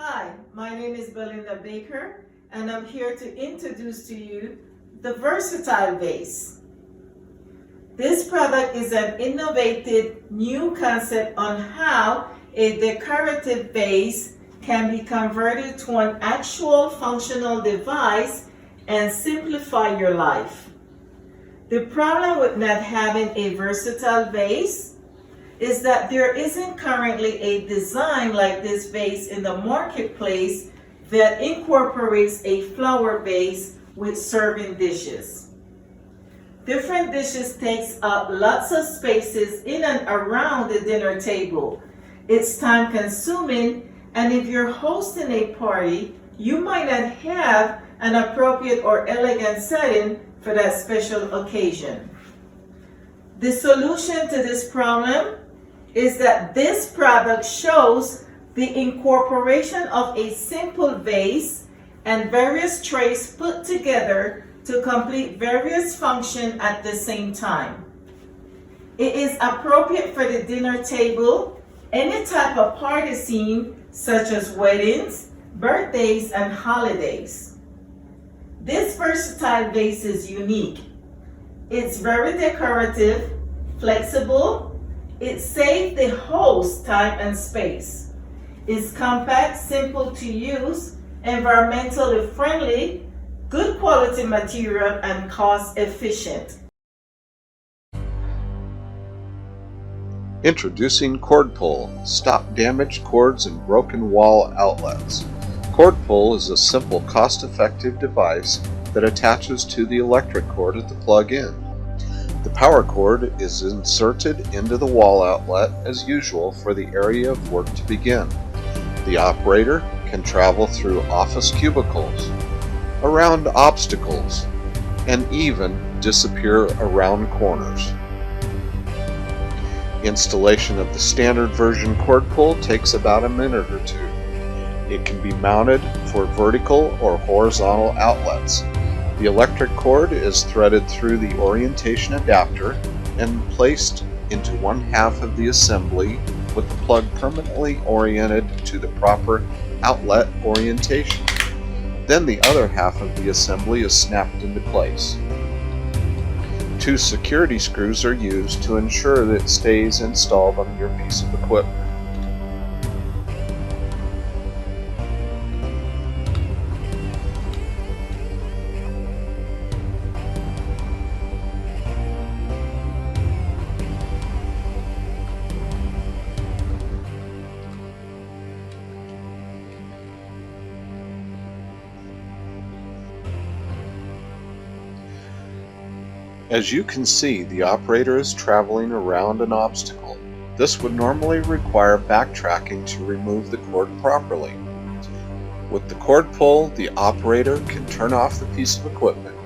Hi, my name is Belinda Baker, and I'm here to introduce to you the Versatile Vase. This product is an innovative new concept on how a decorative vase can be converted to an actual functional device and simplify your life. The problem with not having a versatile vase is that there isn't currently a design like this vase in the marketplace that incorporates a flower vase with serving dishes. Different dishes takes up lots of spaces in and around the dinner table. It's time consuming, and if you're hosting a party, you might not have an appropriate or elegant setting for that special occasion. The solution to this problem is that this product shows the incorporation of a simple vase and various trays put together to complete various functions at the same time. It is appropriate for the dinner table, any type of party scene such as weddings, birthdays, and holidays. This versatile vase is unique. It's very decorative, flexible. It saves the host time and space. It's compact, simple to use, environmentally friendly, good quality material, and cost efficient. Introducing Cord Pull. Stop damaged cords and broken wall outlets. Cord Pull is a simple, cost-effective device that attaches to the electric cord at the plug-in. The power cord is inserted into the wall outlet as usual for the area of work to begin. The operator can travel through office cubicles, around obstacles, and even disappear around corners. Installation of the standard version cord pull takes about a minute or two. It can be mounted for vertical or horizontal outlets. The electric cord is threaded through the orientation adapter and placed into one half of the assembly with the plug permanently oriented to the proper outlet orientation. Then the other half of the assembly is snapped into place. 2 security screws are used to ensure that it stays installed on your piece of equipment. As you can see, the operator is traveling around an obstacle. This would normally require backtracking to remove the cord properly. With the cord pull, the operator can turn off the piece of equipment,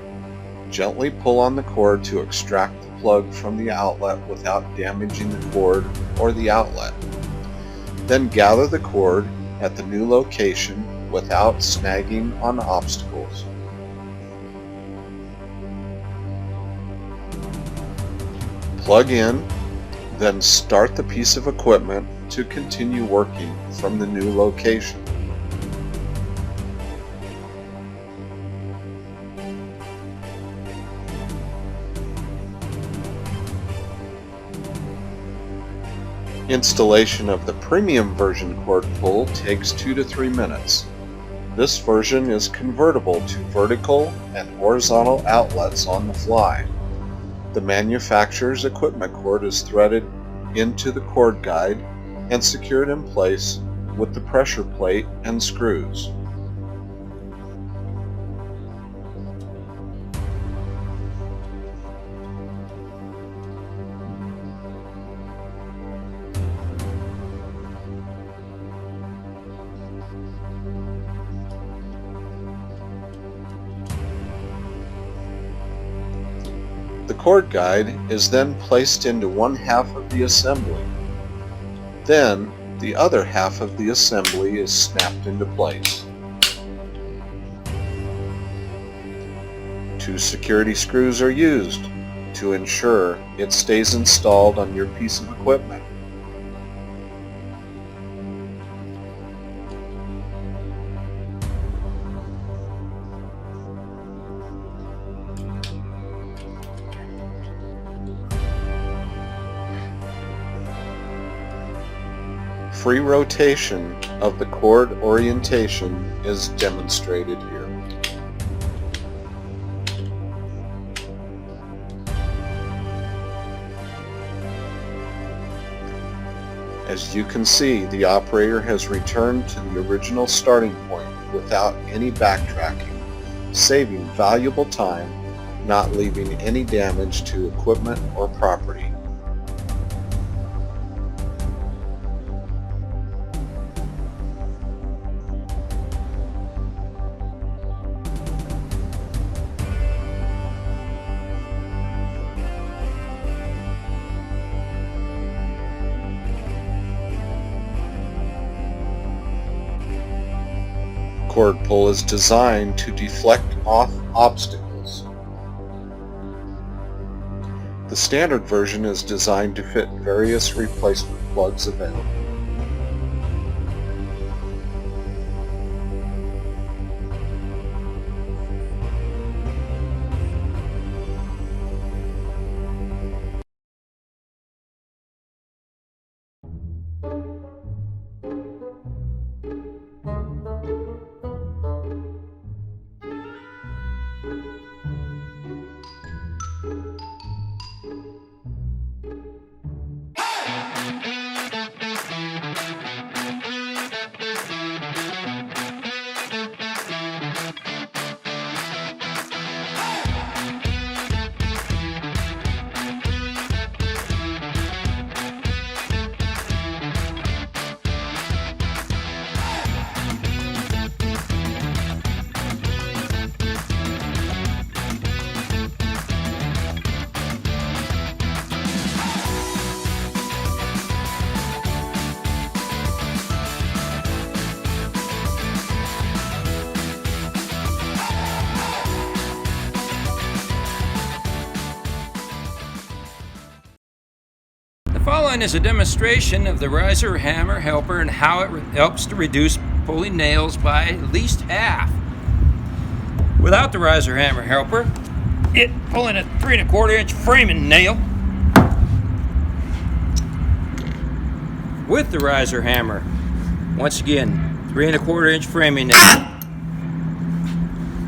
gently pull on the cord to extract the plug from the outlet without damaging the cord or the outlet. Then gather the cord at the new location without snagging on obstacles. Plug in, then start the piece of equipment to continue working from the new location. Installation of the premium version cord pull takes 2 to 3 minutes. This version is convertible to vertical and horizontal outlets on the fly. The manufacturer's equipment cord is threaded into the cord guide and secured in place with the pressure plate and screws. The cord guide is then placed into one half of the assembly. Then, the other half of the assembly is snapped into place. 2 security screws are used to ensure it stays installed on your piece of equipment. free rotation of the cord orientation is demonstrated here. As you can see, the operator has returned to the original starting point without any backtracking, saving valuable time, not leaving any damage to equipment or property. Cord pull is designed to deflect off obstacles. The standard version is designed to fit various replacement plugs available. The following is a demonstration of the riser hammer helper and how it helps to reduce pulling nails by at least half. Without the riser hammer helper, it pulling a 3 1/4 inch framing nail. With the riser hammer, once again, 3 1/4 inch framing nail.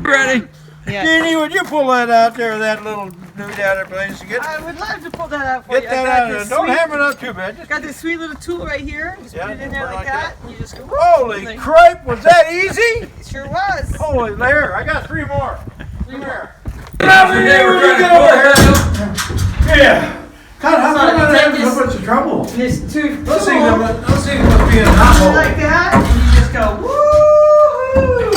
Ready? Yeah. Jeannie, would you pull that out there, that little dude out there, please? I would love to pull that out for you. Get that out of there. Don't hammer it up too bad. Just Got this sweet little tool right here. Just put it in there put it like that. And you just go. whoop, holy and cripe, was that easy? It sure was. Holy, there, I got 3 more. Come here. Get over here, Get over here. Yeah. God, how come I have so much trouble? This two. Let's see what's being hot. Like that, and you just go woo.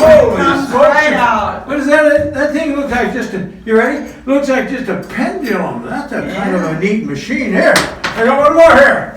Holy Comes smokes. right out. What is that? That thing looks like just a, you ready? Looks like just a pendulum. That's a kind of a neat machine. Here, I got one more here.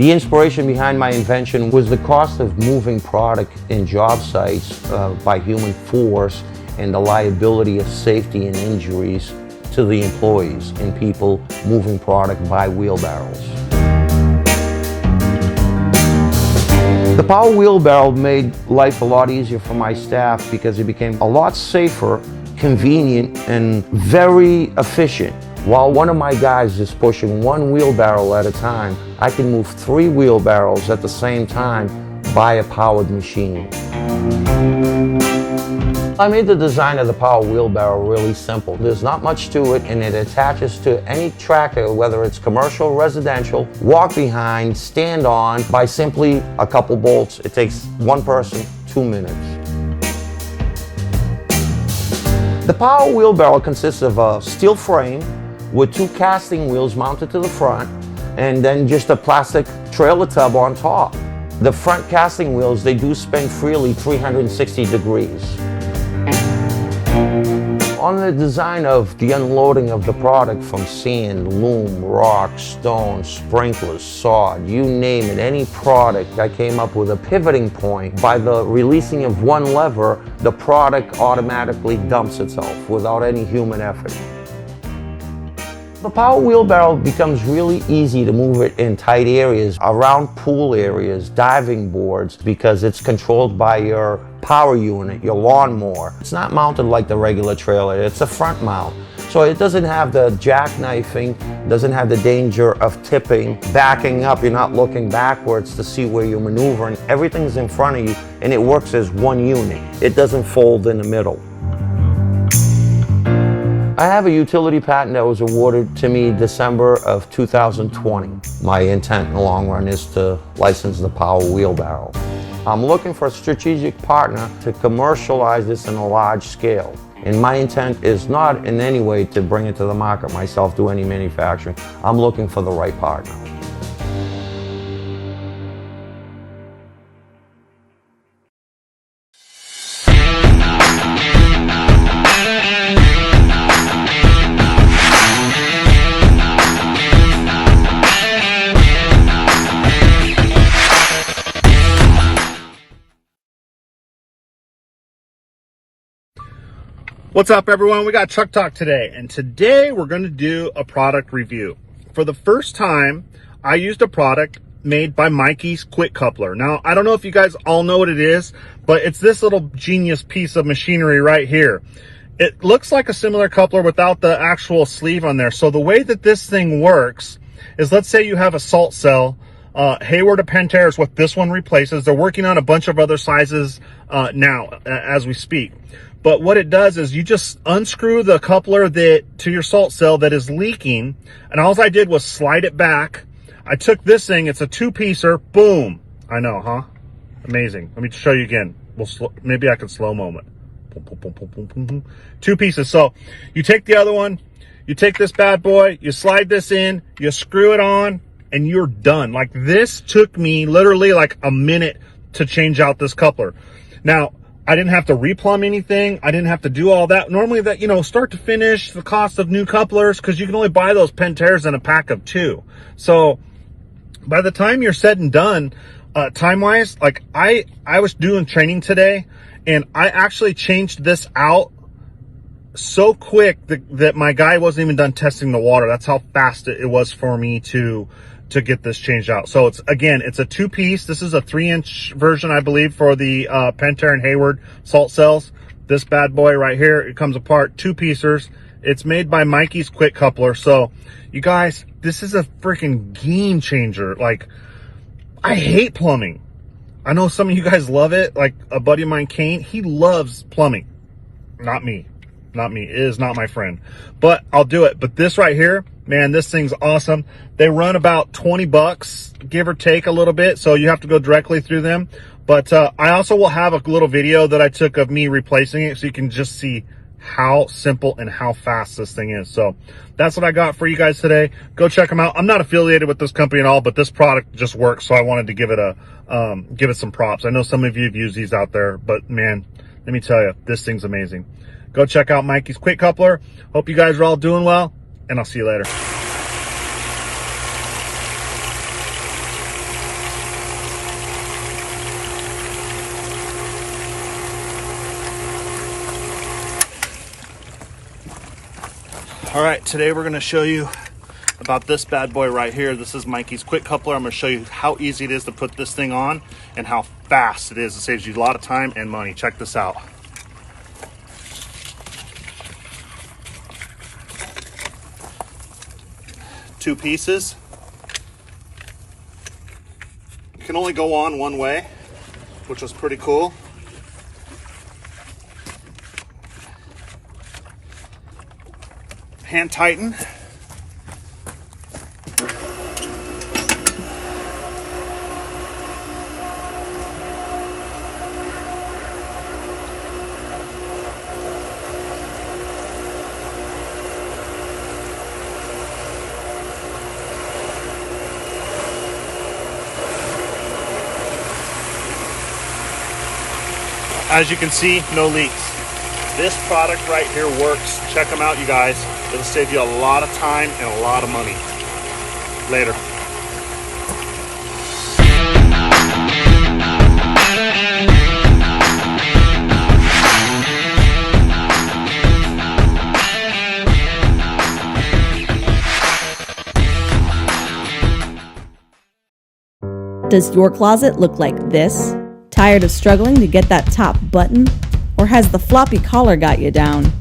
The inspiration behind my invention was the cost of moving product in job sites by human force and the liability of safety and injuries to the employees and people moving product by wheelbarrows. The power wheelbarrow made life a lot easier for my staff because it became a lot safer, convenient, and very efficient. While one of my guys is pushing one wheelbarrow at a time, I can move 3 wheelbarrows at the same time by a powered machine. I made the design of the power wheelbarrow really simple. There's not much to it, and it attaches to any tractor, whether it's commercial or residential, walk behind, stand on, by simply a couple bolts. It takes one person 2 minutes. The power wheelbarrow consists of a steel frame with 2 casting wheels mounted to the front, and then just a plastic trailer tub on top. The front casting wheels, they do spin freely 360 degrees. On the design of the unloading of the product from sand, loom, rock, stone, sprinklers, sod, you name it, any product, I came up with a pivoting point. By the releasing of one lever, the product automatically dumps itself without any human effort. The power wheelbarrow becomes really easy to move it in tight areas, around pool areas, diving boards, because it's controlled by your power unit, your lawnmower. It's not mounted like the regular trailer, it's a front mount. So it doesn't have the jackknifing, doesn't have the danger of tipping, backing up. You're not looking backwards to see where you're maneuvering. Everything's in front of you and it works as one unit. It doesn't fold in the middle. I have a utility patent that was awarded to me December of 2020. My intent in the long run is to license the power wheelbarrow. I'm looking for a strategic partner to commercialize this in a large scale. And my intent is not in any way to bring it to the market myself, do any manufacturing. I'm looking for the right partner. What's up, everyone? We got Truck Talk today, and today we're going to do a product review. For the first time, I used a product made by Mikey's Quick Coupler. Now, I don't know if you guys all know what it is, but it's this little genius piece of machinery right here. It looks like a similar coupler without the actual sleeve on there. So the way that this thing works is, let's say you have a salt cell. Hayward or Pentair is what this one replaces. They're working on a bunch of other sizes now as we speak. But what it does is you just unscrew the coupler to your salt cell that is leaking, and all I did was slide it back. I took this thing, it's a 2-piecer, boom. I know, huh? Amazing. Let me show you again. Maybe I could slow-mo it. Boom, boom, boom, boom, boom, boom, boom. 2 pieces. So you take the other one, you take this bad boy, you slide this in, you screw it on, and you're done. Like, this took me literally like a minute to change out this coupler. Now, I didn't have to replumb anything. I didn't have to do all that. Normally that, start to finish, the cost of new couplers, because you can only buy those Pentairs in a pack of 2. So by the time you're said and done, time-wise, like I was doing training today, and I actually changed this out so quick that my guy wasn't even done testing the water. That's how fast it was for me to get this changed out. So it's a 2-piece. This is a 3-inch version, I believe, for the Pentair and Hayward salt cells. This bad boy right here, it comes apart, 2-piecers. It's made by Mikey's Quick Coupler. So you guys, this is a freaking game changer. Like, I hate plumbing. I know some of you guys love it. Like a buddy of mine, Kane, he loves plumbing. Not me. It is not my friend, but I'll do it. But this right here, man, this thing's awesome. They run about 20 bucks, give or take a little bit. So you have to go directly through them. But I also will have a little video that I took of me replacing it, so you can just see how simple and how fast this thing is. So that's what I got for you guys today. Go check them out. I'm not affiliated with this company at all, but this product just works. So I wanted to give it some props. I know some of you have used these out there, but man, let me tell you, this thing's amazing. Go check out Mikey's Quick Coupler. Hope you guys are all doing well, and I'll see you later. All right, today we're gonna show you about this bad boy right here. This is Mikey's quick coupler. I'm gonna show you how easy it is to put this thing on and how fast it is. It saves you a lot of time and money. Check this out. Two pieces. You can only go on one way, which was pretty cool. Hand tighten. As you can see, no leaks. This product right here works. Check them out, you guys. It'll save you a lot of time and a lot of money. Later. Does your closet look like this? Tired of struggling to get that top button? Or has the floppy collar got you down?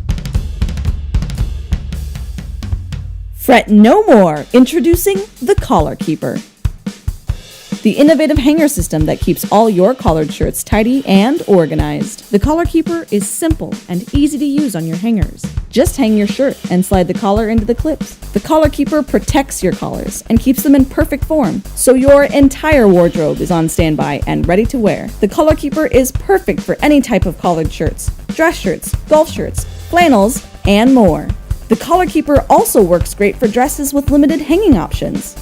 Fret no more! Introducing the Collar Keeper. The innovative hanger system that keeps all your collared shirts tidy and organized. The Collar Keeper is simple and easy to use on your hangers. Just hang your shirt and slide the collar into the clips. The Collar Keeper protects your collars and keeps them in perfect form, so your entire wardrobe is on standby and ready to wear. The Collar Keeper is perfect for any type of collared shirts, dress shirts, golf shirts, flannels, and more. The Collar Keeper also works great for dresses with limited hanging options.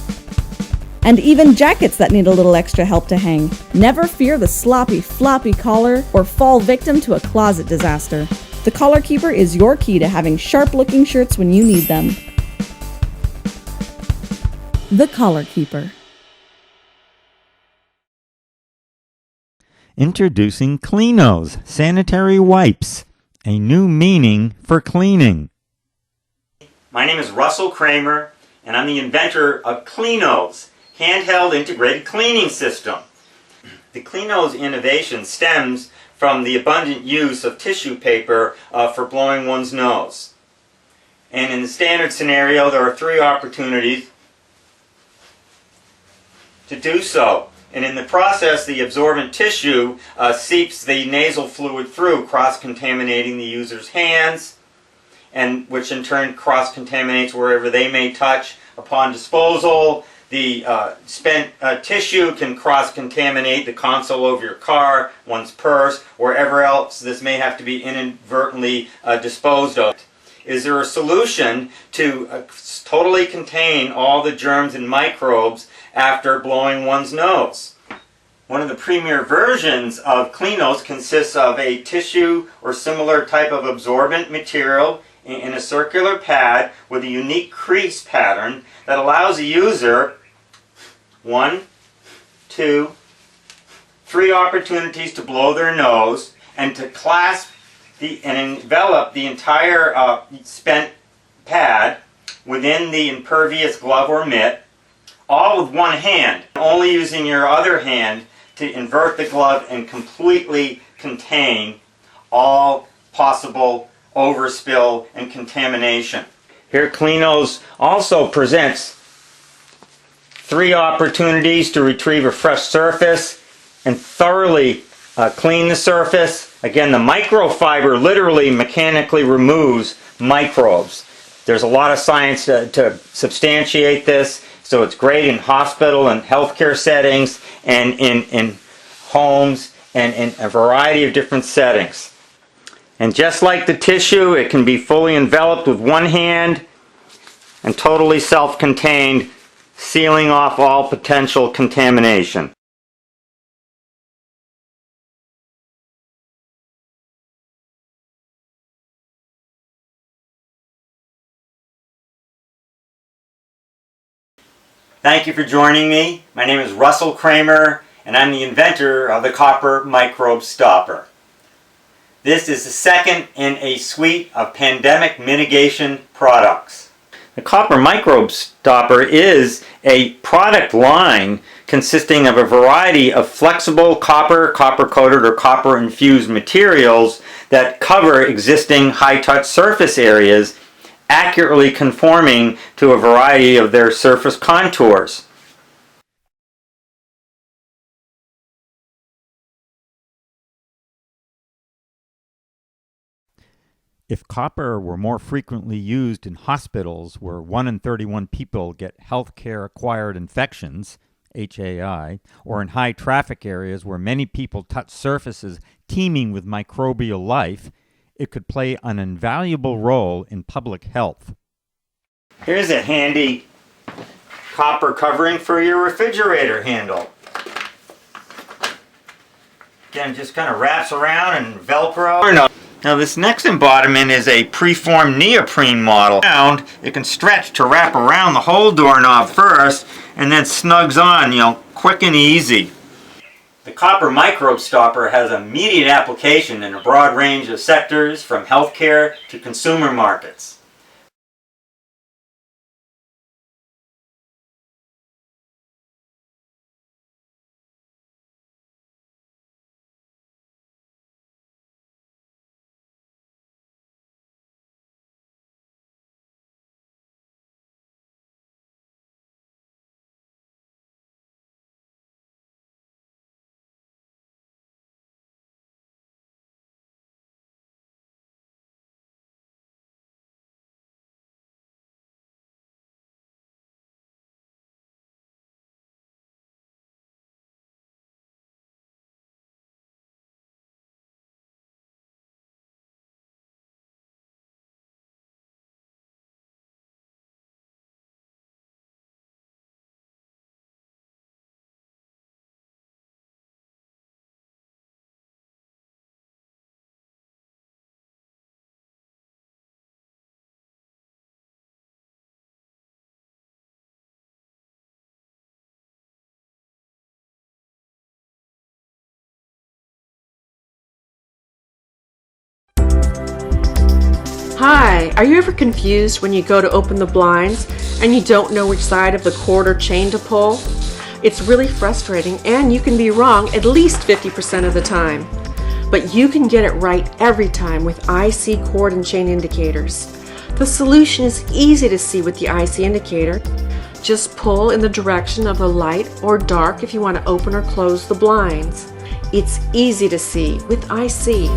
And even jackets that need a little extra help to hang. Never fear the sloppy, floppy collar or fall victim to a closet disaster. The Collar Keeper is your key to having sharp-looking shirts when you need them. The Collar Keeper. Introducing Cleanos Sanitary Wipes, a new meaning for cleaning. My name is Russell Kramer, and I'm the inventor of Cleanos, handheld integrated cleaning system. The Cleanos innovation stems from the abundant use of tissue paper for blowing one's nose. And in the standard scenario, there are 3 opportunities to do so. And in the process, the absorbent tissue seeps the nasal fluid through, cross-contaminating the user's hands, and which in turn cross-contaminates wherever they may touch. Upon disposal, the spent tissue can cross-contaminate the console of your car, one's purse, wherever else this may have to be inadvertently disposed of. Is there a solution to totally contain all the germs and microbes after blowing one's nose? One of the premier versions of Cleanos consists of a tissue or similar type of absorbent material in a circular pad with a unique crease pattern that allows a user 1, 2, 3 opportunities to blow their nose and to clasp and envelop the entire spent pad within the impervious glove or mitt, all with one hand, only using your other hand to invert the glove and completely contain all possible overspill and contamination. Here Cleanos also presents 3 opportunities to retrieve a fresh surface and thoroughly clean the surface. Again, the microfiber literally mechanically removes microbes. There's a lot of science to substantiate this, so it's great in hospital and healthcare settings and in homes and in a variety of different settings. And just like the tissue, it can be fully enveloped with one hand and totally self-contained, sealing off all potential contamination. Thank you for joining me. My name is Russell Kramer, and I'm the inventor of the Copper Microbe Stopper. This is the second in a suite of pandemic mitigation products. The copper microbe stopper is a product line consisting of a variety of flexible copper, copper-coated, or copper-infused materials that cover existing high-touch surface areas, accurately conforming to a variety of their surface contours. If copper were more frequently used in hospitals where 1 in 31 people get healthcare acquired infections, HAI, or in high traffic areas where many people touch surfaces teeming with microbial life, it could play an invaluable role in public health. Here's a handy copper covering for your refrigerator handle. Again, just kind of wraps around and Velcro. Now this next embodiment is a preformed neoprene model. It can stretch to wrap around the whole doorknob first and then snugs on, quick and easy. The copper microbe stopper has immediate application in a broad range of sectors from healthcare to consumer markets. Hi, are you ever confused when you go to open the blinds and you don't know which side of the cord or chain to pull? It's really frustrating and you can be wrong at least 50% of the time. But you can get it right every time with IC cord and chain indicators. The solution is easy to see with the IC indicator. Just pull in the direction of the light or dark if you want to open or close the blinds. It's easy to see with IC.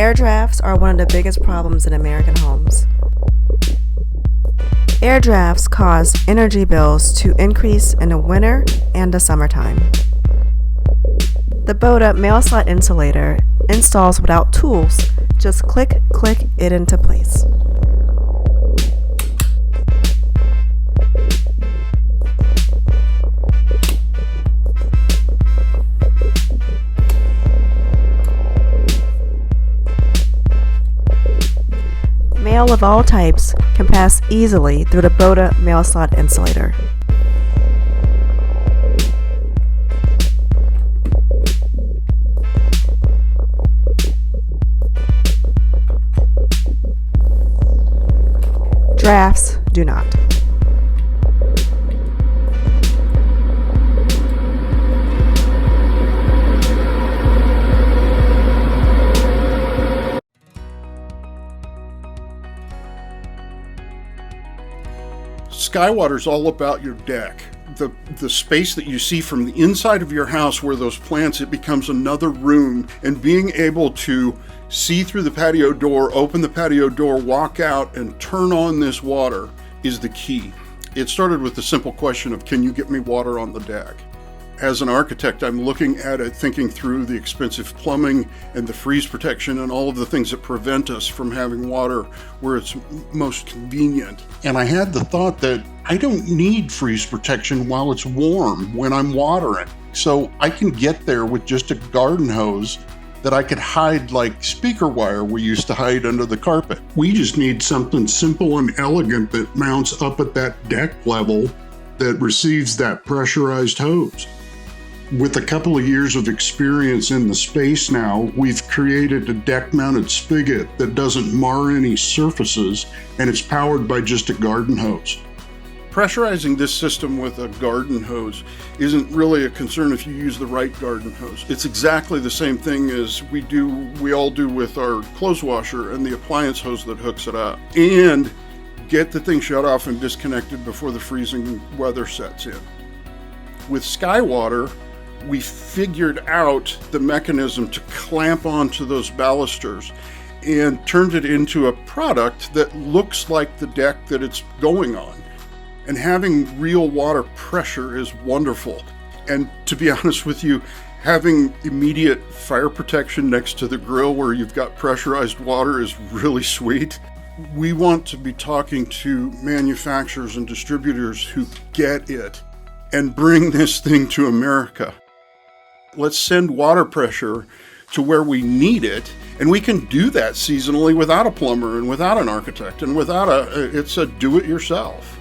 Air drafts are one of the biggest problems in American homes. Air drafts cause energy bills to increase in the winter and the summertime. The Boda mail slot insulator installs without tools. Just click it into place. Mail of all types can pass easily through the Boda mail slot insulator. Drafts do not. Skywater's all about your deck. The space that you see from the inside of your house where those plants, it becomes another room, and being able to see through the patio door, open the patio door, walk out, and turn on this water is the key. It started with the simple question of, can you get me water on the deck? As an architect, I'm looking at it, thinking through the expensive plumbing and the freeze protection and all of the things that prevent us from having water where it's most convenient. And I had the thought that I don't need freeze protection while it's warm when I'm watering. So I can get there with just a garden hose that I could hide like speaker wire we used to hide under the carpet. We just need something simple and elegant that mounts up at that deck level that receives that pressurized hose. With a couple of years of experience in the space now, we've created a deck-mounted spigot that doesn't mar any surfaces, and it's powered by just a garden hose. Pressurizing this system with a garden hose isn't really a concern if you use the right garden hose. It's exactly the same thing as we all do with our clothes washer and the appliance hose that hooks it up. And get the thing shut off and disconnected before the freezing weather sets in. With Skywater, we figured out the mechanism to clamp onto those balusters and turned it into a product that looks like the deck that it's going on. And having real water pressure is wonderful. And to be honest with you, having immediate fire protection next to the grill where you've got pressurized water is really sweet. We want to be talking to manufacturers and distributors who get it and bring this thing to America. Let's send water pressure to where we need it, and we can do that seasonally without a plumber and without an architect and without it's a do-it-yourself.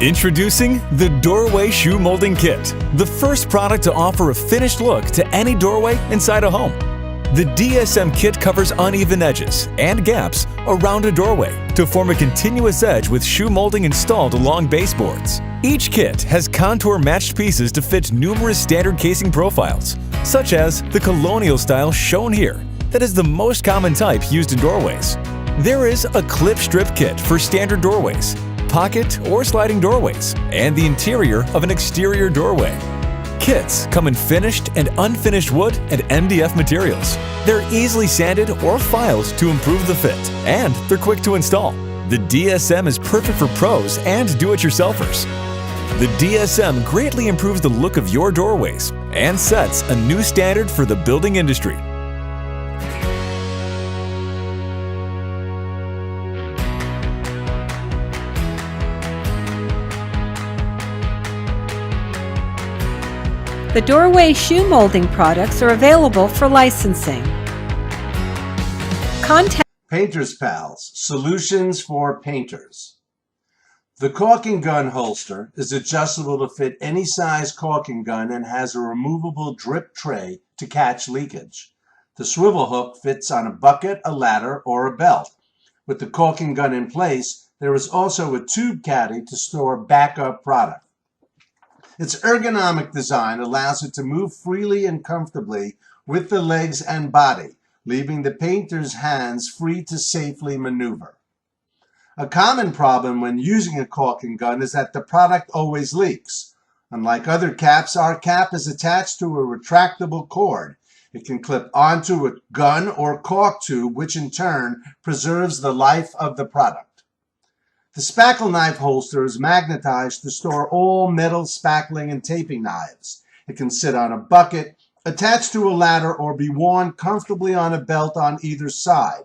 Introducing the Doorway Shoe Molding Kit, the first product to offer a finished look to any doorway inside a home. The DSM kit covers uneven edges and gaps around a doorway to form a continuous edge with shoe molding installed along baseboards. Each kit has contour-matched pieces to fit numerous standard casing profiles, such as the colonial style shown here, that is the most common type used in doorways. There is a clip strip kit for standard doorways, pocket or sliding doorways, and the interior of an exterior doorway. Kits come in finished and unfinished wood and MDF materials. They're easily sanded or filed to improve the fit, and they're quick to install. The DSM is perfect for pros and do-it-yourselfers. The DSM greatly improves the look of your doorways and sets a new standard for the building industry. The Doorway shoe molding products are available for licensing. Contact Painter's Pals, solutions for painters. The caulking gun holster is adjustable to fit any size caulking gun and has a removable drip tray to catch leakage. The swivel hook fits on a bucket, a ladder, or a belt. With the caulking gun in place, there is also a tube caddy to store backup product. Its ergonomic design allows it to move freely and comfortably with the legs and body, leaving the painter's hands free to safely maneuver. A common problem when using a caulking gun is that the product always leaks. Unlike other caps, our cap is attached to a retractable cord. It can clip onto a gun or caulk tube, which in turn preserves the life of the product. The spackle knife holster is magnetized to store all metal spackling and taping knives. It can sit on a bucket, attached to a ladder, or be worn comfortably on a belt on either side.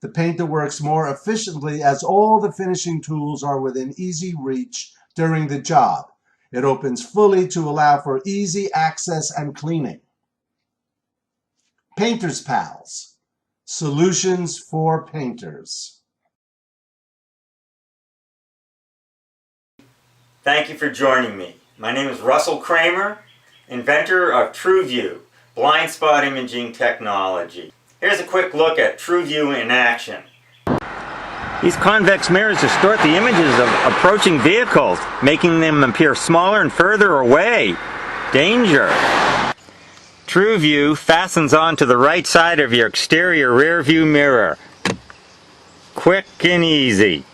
The painter works more efficiently as all the finishing tools are within easy reach during the job. It opens fully to allow for easy access and cleaning. Painter's Pals, solutions for painters. Thank you for joining me. My name is Russell Kramer, inventor of TrueView, blind spot imaging technology. Here's a quick look at TrueView in action. These convex mirrors distort the images of approaching vehicles, making them appear smaller and further away. Danger! TrueView fastens onto the right side of your exterior rear view mirror. Quick and easy.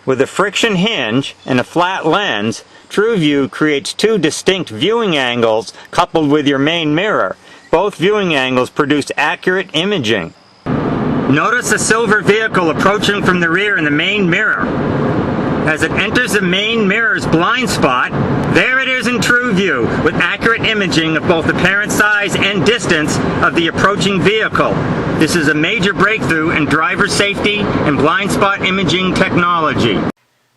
With a friction hinge and a flat lens, TrueView creates two distinct viewing angles coupled with your main mirror. Both viewing angles produce accurate imaging. Notice a silver vehicle approaching from the rear in the main mirror. As it enters the main mirror's blind spot, there it is in TrueView, with accurate imaging of both apparent size and distance of the approaching vehicle. This is a major breakthrough in driver safety and blind spot imaging technology.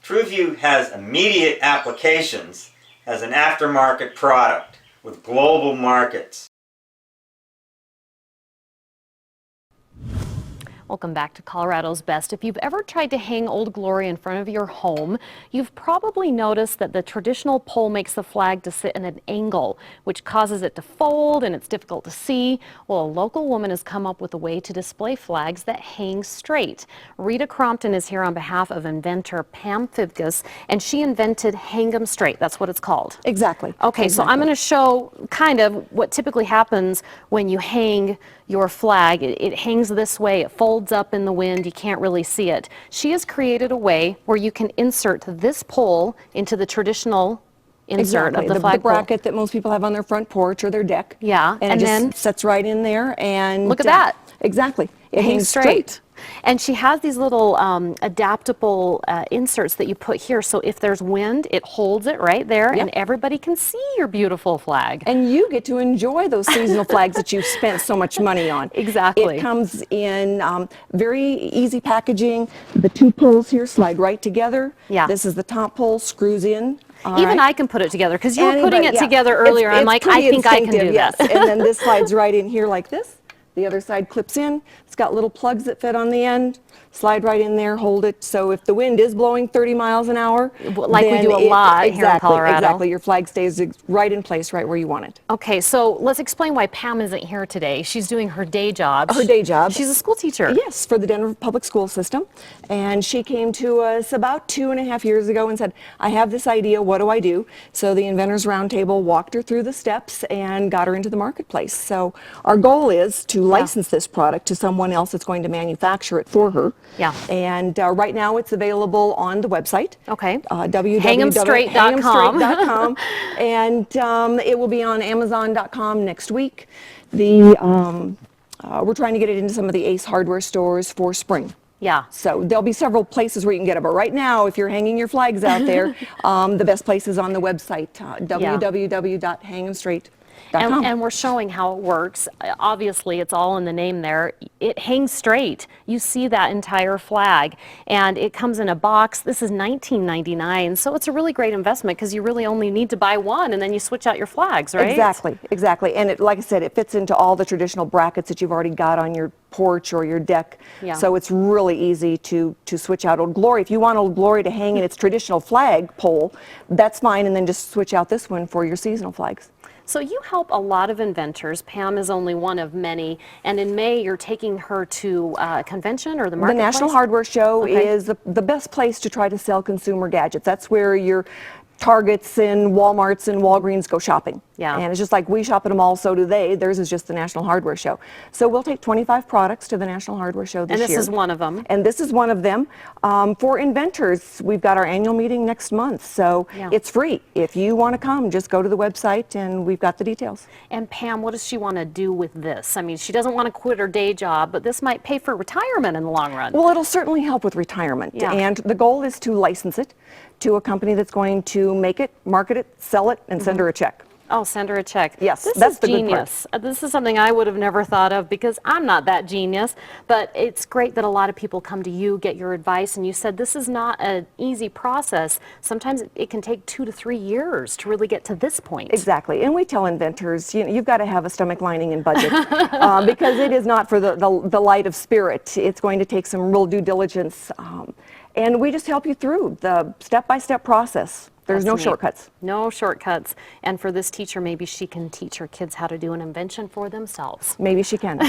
TrueView has immediate applications as an aftermarket product with global markets. Welcome back to Colorado's Best. If you've ever tried to hang Old Glory in front of your home, you've probably noticed that the traditional pole makes the flag to sit in an angle, which causes it to fold and it's difficult to see. Well, a local woman has come up with a way to display flags that hang straight. Rita Crompton is here on behalf of inventor Pam Fibkus, and she invented Hang 'em Straight. That's what it's called. Exactly. Okay, so I'm going to show kind of what typically happens when you hang your flag. It hangs this way, it folds up in the wind, you can't really see it. She has created a way where you can insert this pole into the traditional insert of the flagpole. The bracket that most people have on their front porch or their deck. Yeah, and it then just sets right in there, and look at that. Exactly. It hangs straight. And she has these little adaptable inserts that you put here, so if there's wind, it holds it right there, and everybody can see your beautiful flag. And you get to enjoy those seasonal flags that you've spent so much money on. Exactly. It comes in very easy packaging. The two poles here slide right together. Yeah. This is the top pole, screws in. Even I can put it together, because you were putting it together earlier. I'm like, I think I can do that. And then this slides right in here like this. The other side clips in. It's got little plugs that fit on the end. slide right in there, hold it. So if the wind is blowing 30 miles an hour, like we then do a lot here in exactly, Colorado. Exactly, your flag stays right in place, right where you want it. Okay, so let's explain why Pam isn't here today. She's doing her day job. Her day job. She's a school teacher. Yes, for the Denver Public School System. And she came to us about 2.5 years ago and said, I have this idea, what do I do? So the Inventors Roundtable walked her through the steps and got her into the marketplace. So our goal is to license this product to someone else that's going to manufacture it for her. Yeah. And right now it's available on the website. Okay. www.hanghamstraight.com. And it will be on Amazon.com next week. We're trying to get it into some of the Ace Hardware stores for spring. Yeah. So there'll be several places where you can get it. But right now, if you're hanging your flags out there, the best place is on the website, www.hanghamstraight.com. And we're showing how it works. Obviously, it's all in the name there. It hangs straight. You see that entire flag. And it comes in a box. This is $19.99. So it's a really great investment because you really only need to buy one and then you switch out your flags, right? Exactly, exactly. And it, like I said, it fits into all the traditional brackets that you've already got on your porch or your deck. Yeah. So it's really easy to switch out Old Glory. If you want Old Glory to hang in its traditional flag pole, that's fine. And then just switch out this one for your seasonal flags. So you help a lot of inventors. Pam is only one of many. And in May, you're taking her to a convention or the marketplace? The National Hardware Show Okay. is the best place to try to sell consumer gadgets. That's where your Targets and Walmarts and Walgreens go shopping. Yeah. And it's just like we shop at them all, so do they. Theirs is just the National Hardware Show. So we'll take 25 products to the National Hardware Show this year. And this is one of them. And this is one of them. For inventors, we've got our annual meeting next month, so Yeah. it's free. If you want to come, just go to the website and we've got the details. And Pam, what does she want to do with this? I mean, she doesn't want to quit her day job, but this might pay for retirement in the long run. Well, it'll certainly help with retirement. Yeah. And the goal is to license it to a company that's going to make it, market it, sell it, and send her a check. Oh, send her a check. Yes, this that's is the good part. genius. This is something I would have never thought of because I'm not that genius. But it's great that a lot of people come to you, get your advice, and you said this is not an easy process. Sometimes it can take 2 to 3 years to really get to this point. Exactly, and we tell inventors, you've got to have a stomach lining and budget because it is not for the light of spirit. It's going to take some real due diligence, and we just help you through the step-by-step process. There's That's no neat. shortcuts. No shortcuts. And for this teacher, maybe she can teach her kids how to do an invention for themselves. Maybe she can.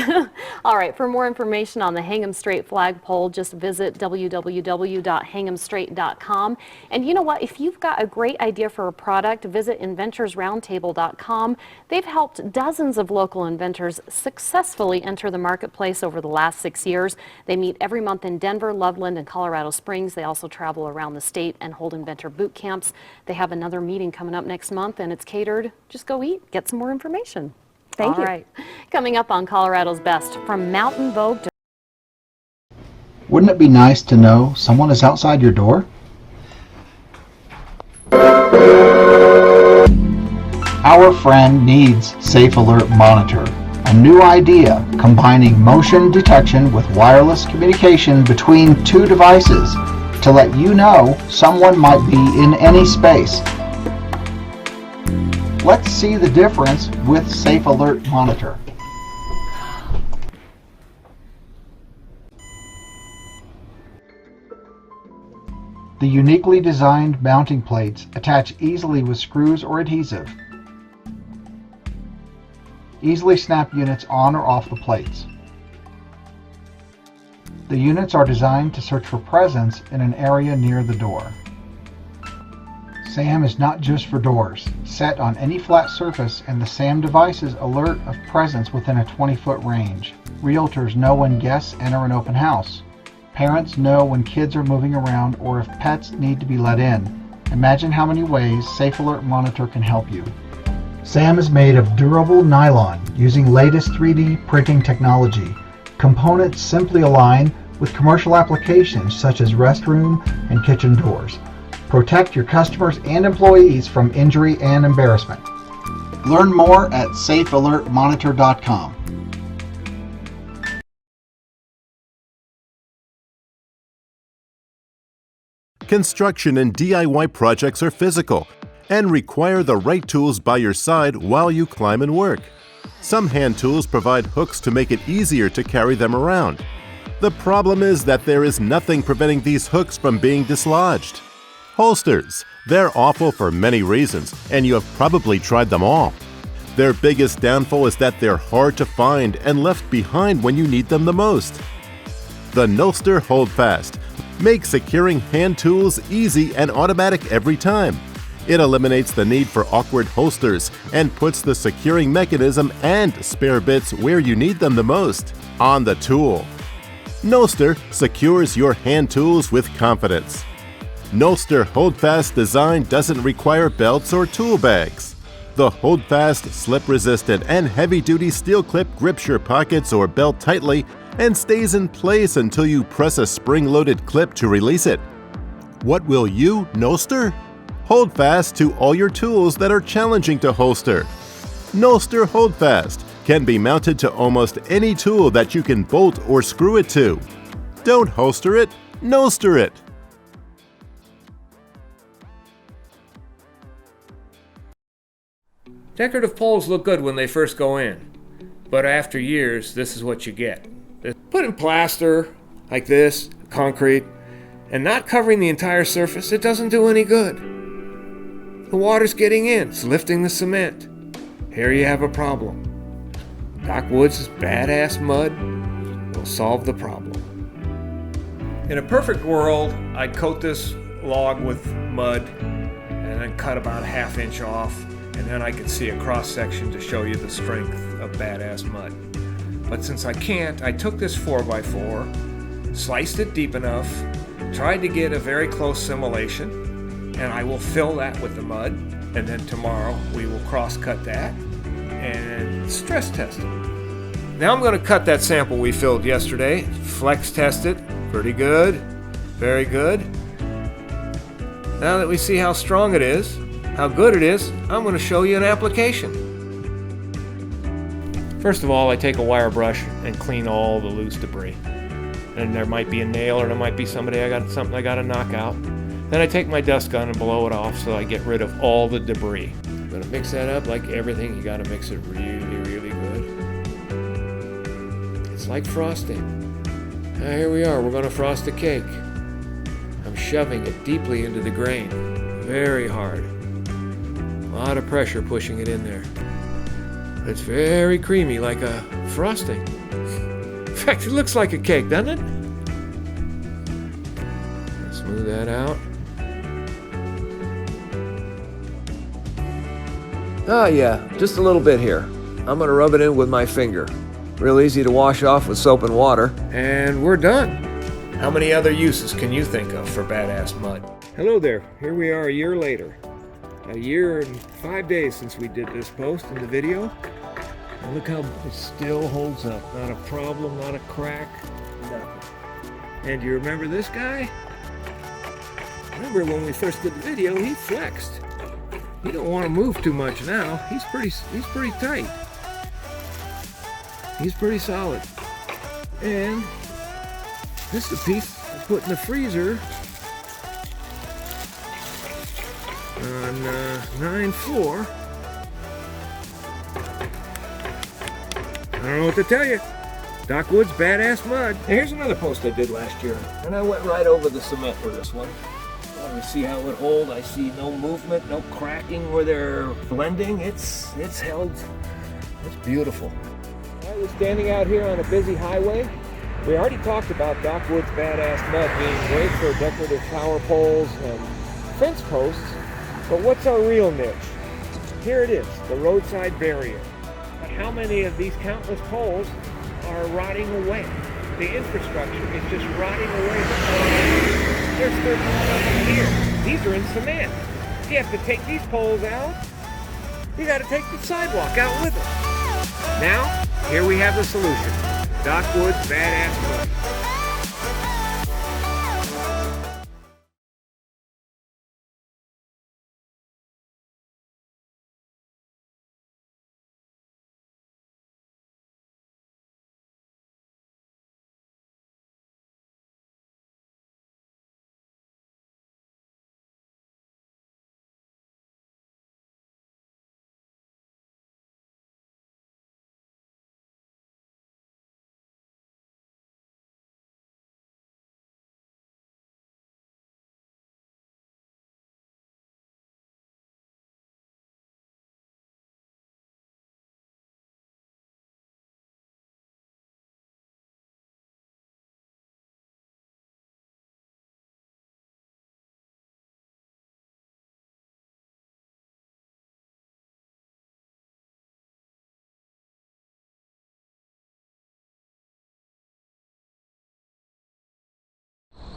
All right, for more information on the Hang 'em Straight flagpole, just visit www.hanghamstraight.com. And you know what? If you've got a great idea for a product, visit inventorsroundtable.com. They've helped dozens of local inventors successfully enter the marketplace over the last 6 years. They meet every month in Denver, Loveland, and Colorado Springs. They also travel around the state and hold inventor boot camps. They have another meeting coming up next month, and it's catered. Just go eat, get some more information. Thank you. All right. Coming up on Colorado's Best, from Mountain Vogue to... Wouldn't it be nice to know someone is outside your door? Our friend needs Safe Alert Monitor, a new idea combining motion detection with wireless communication between 2 devices to let you know someone might be in any space. Let's see the difference with Safe Alert Monitor. The uniquely designed mounting plates attach easily with screws or adhesive. Easily snap units on or off the plates. The units are designed to search for presence in an area near the door. SAM is not just for doors. Set on any flat surface and the SAM devices alert of presence within a 20-foot range. Realtors know when guests enter an open house. Parents know when kids are moving around or if pets need to be let in. Imagine how many ways Safe Alert Monitor can help you. SAM is made of durable nylon using latest 3D printing technology. Components simply align with commercial applications such as restroom and kitchen doors. Protect your customers and employees from injury and embarrassment. Learn more at safealertmonitor.com. Construction and DIY projects are physical and require the right tools by your side while you climb and work. Some hand tools provide hooks to make it easier to carry them around. The problem is that there is nothing preventing these hooks from being dislodged. Holsters. They're awful for many reasons, and you have probably tried them all. Their biggest downfall is that they're hard to find and left behind when you need them the most. The Nolster Holdfast makes securing hand tools easy and automatic every time. It eliminates the need for awkward holsters and puts the securing mechanism and spare bits where you need them the most, on the tool. Nolster secures your hand tools with confidence. Nolster Holdfast design doesn't require belts or tool bags. The Holdfast slip-resistant and heavy-duty steel clip grips your pockets or belt tightly and stays in place until you press a spring-loaded clip to release it. What will you Nolster? Hold fast to all your tools that are challenging to holster. Nolster Holdfast can be mounted to almost any tool that you can bolt or screw it to. Don't holster it, Nolster it! Decorative poles look good when they first go in, but after years, this is what you get. Put in plaster, like this, concrete, and not covering the entire surface, it doesn't do any good. The water's getting in, it's lifting the cement. Here you have a problem. Doc Woods' badass mud will solve the problem. In a perfect world, I'd coat this log with mud and then cut about a ½ inch off, and then I could see a cross section to show you the strength of badass mud. But since I can't, I took this 4x4, sliced it deep enough, tried to get a very close simulation, and I will fill that with the mud, and then tomorrow we will cross-cut that and stress test it. Now I'm going to cut that sample we filled yesterday, flex test it, pretty good, very good. Now that we see how strong it is, how good it is, I'm going to show you an application. First of all, I take a wire brush and clean all the loose debris. And there might be a nail or there might be something I got to knock out. Then I take my dust gun and blow it off so I get rid of all the debris. I'm going to mix that up like everything. You got to mix it really, really good. It's like frosting. Now here we are. We're going to frost a cake. I'm shoving it deeply into the grain. Very hard. A lot of pressure pushing it in there. It's very creamy, like a frosting. In fact, it looks like a cake, doesn't it? Smooth that out. Oh yeah, just a little bit here. I'm gonna rub it in with my finger. Real easy to wash off with soap and water. And we're done. How many other uses can you think of for badass mud? Hello there, here we are a year later. A year and 5 days since we did this post in the video. And look how it still holds up. Not a problem, not a crack, nothing. And you remember this guy? Remember when we first did the video, he flexed. He don't want to move too much now. He's pretty tight. He's pretty solid. And this is a piece I put in the freezer on 9/4. I don't know what to tell you. Doc Woods badass mud. Now here's another post I did last year, and I went right over the cement for this one. Let me see how it holds. I see no movement, no cracking where they're blending. It's held. It's beautiful. I was standing out here on a busy highway. We already talked about Doc Woods badass mud being great for decorative power poles and fence posts. But what's our real niche? Here it is, the roadside barrier. But how many of these countless poles are rotting away? The infrastructure is just rotting away. There's 13 of them here. These are in cement. You have to take these poles out. You got to take the sidewalk out with them. Now, here we have the solution. Doc Woods badass mud.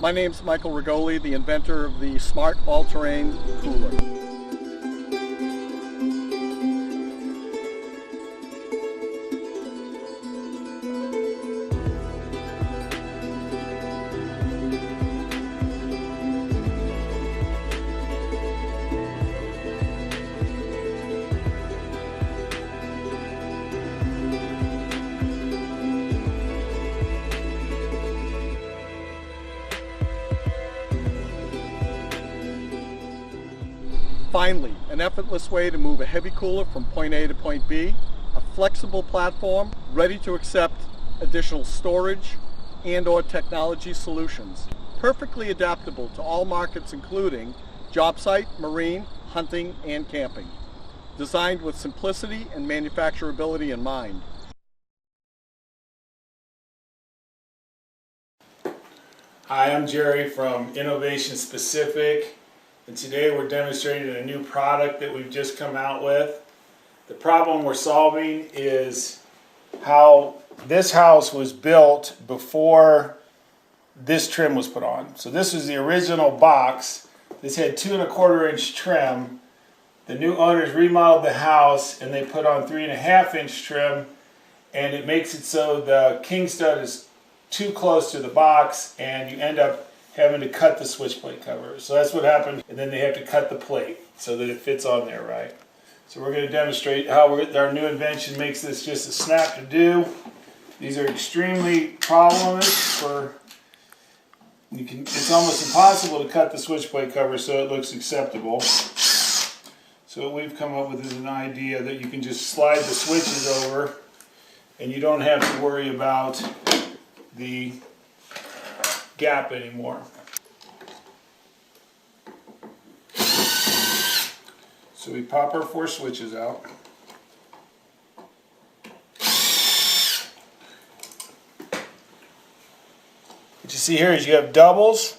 My name's Michael Rigoli, the inventor of the Smart All-Terrain Cooler. Finally, an effortless way to move a heavy cooler from point A to point B, a flexible platform ready to accept additional storage and/or technology solutions, perfectly adaptable to all markets including job site, marine, hunting, and camping. Designed with simplicity and manufacturability in mind. Hi, I'm Jerry from Innovation Specific, and today we're demonstrating a new product that we've just come out with. The problem we're solving is how this house was built before this trim was put on. So this was the original box. This had 2¼ inch trim. The new owners remodeled the house and they put on 3½ inch trim, and it makes it so the king stud is too close to the box and you end up having to cut the switch plate cover. So that's what happened, and then they have to cut the plate so that it fits on there right. So we're going to demonstrate how our new invention makes this just a snap to do. These are extremely problemless for, it's almost impossible to cut the switch plate cover so it looks acceptable. So what we've come up with is an idea that you can just slide the switches over and you don't have to worry about the gap anymore. So we pop our 4 switches out. What you see here is you have doubles,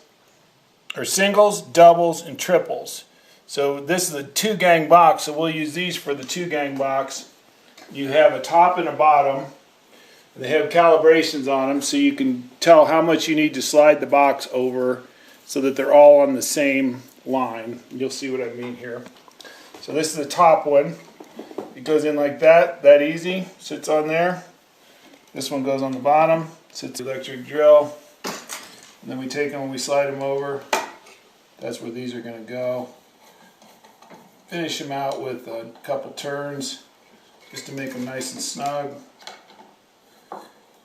or singles, doubles, and triples. So this is a 2-gang box, so we'll use these for the 2-gang box. You have a top and a bottom. They have calibrations on them so you can tell how much you need to slide the box over so that they're all on the same line. You'll see what I mean here. So this is the top one. It goes in like that easy, sits on there. This one goes on the bottom, sits electric drill. And then we take them and we slide them over. That's where these are going to go. Finish them out with a couple turns just to make them nice and snug.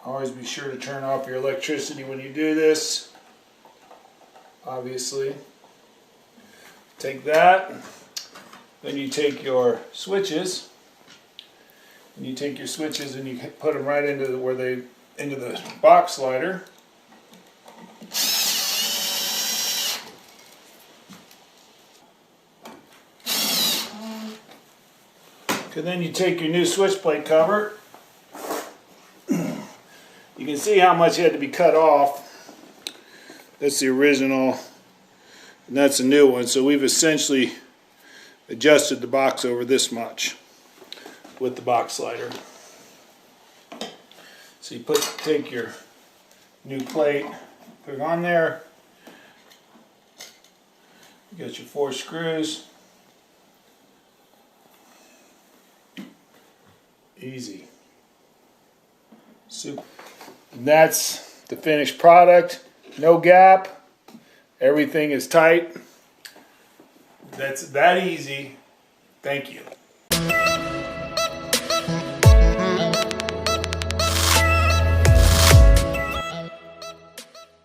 Always be sure to turn off your electricity when you do this, obviously. Take that, then you take your switches, and you put them right into the box slider. And then you take your new switch plate cover. You can see how much had to be cut off. That's the original, and that's a new one. So we've essentially adjusted the box over this much with the box slider. So you take your new plate, put it on there. You got your 4 screws. Easy. Super. And that's the finished product. No gap. Everything is tight. That's that easy. Thank you.